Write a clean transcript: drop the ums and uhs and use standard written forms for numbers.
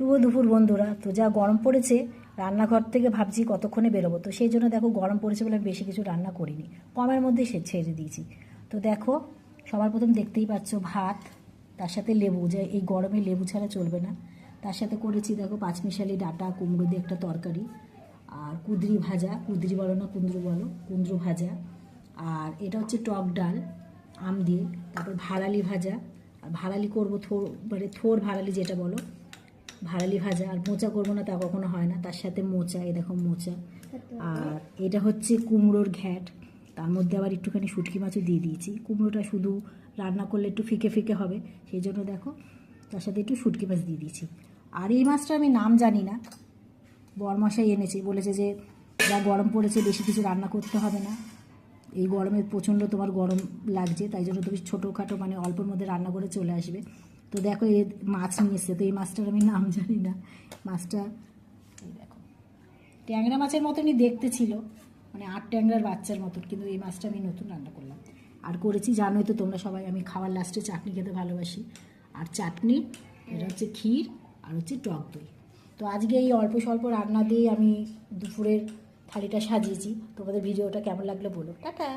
শুভ দুপুর বন্ধুরা। তো যা গরম পড়েছে, রান্নাঘর থেকে ভাবছি কতক্ষণে বেরোবো। তো সেই জন্য দেখো গরম পড়েছে বলে আমি বেশি কিছু রান্না করিনি, কমের মধ্যেই সে ছেড়ে দিয়েছি। তো দেখো সবার প্রথম দেখতেই পাচ্ছ ভাত, তার সাথে লেবু, যে এই গরমে লেবু ছাড়া চলবে না। তার সাথে করেছি দেখো পাঁচমিশালি ডাঁটা কুমড়ো দিয়ে একটা তরকারি, আর কুঁদরি ভাজা, কুঁদরি বলো না কুঁদরু বলো, কুঁদরু ভাজা, আর এটা হচ্ছে টক ডাল আম দিয়ে, তারপর ভাড়ালি ভাজা, আর ভাড়ালি করবো থোর, মানে থোর ভাড়ালি যেটা বলো, ভাড়ালি ভাজা। আর মোচা করবো না তা কখনো হয় না, তার সাথে মোচা, এই দেখো মোচা। আর এটা হচ্ছে কুমড়োর ঘ্যাট, তার মধ্যে আবার একটুখানি শুটকি মাছও দিয়ে দিয়েছি। কুমড়োটা শুধু রান্না করলে একটু ফিকে ফিকে হবে, সেই জন্য দেখো তার সাথে একটু শুটকি মাছ দিয়ে দিয়েছি। আর এই মাছটা আমি নাম জানি না, বরমশাই এনেছে, বলেছে যে যা গরম পড়েছে বেশি কিছু রান্না করতে হবে না, এই গরমে প্রচণ্ড তোমার গরম লাগছে, তাই জন্য তুমি ছোটোখাটো মানে অল্পর মধ্যে রান্না করে চলে আসবে। তো দেখো এই মাছ নিয়ে এসছে, তো এই মাছটার আমি নাম জানি না। মাছটা এই দেখো ট্যাংরা মাছের মতনই দেখতে ছিল, মানে আট ট্যাংরার বাচ্চার মতন, কিন্তু এই মাছটা আমি নতুন রান্না করলাম। আর করেছি জানোই তো তোমরা সবাই, আমি খাওয়ার লাস্টে চাটনি খেতে ভালোবাসি। আর চাটনি, এটা হচ্ছে ক্ষীর, আর হচ্ছে টক দই। তো আজকে এই অল্প স্বল্প রান্না দিয়েই আমি দুপুরের থালিটা সাজিয়েছি। তোমাদের ভিডিওটা কেমন লাগলো বলো। টাটা।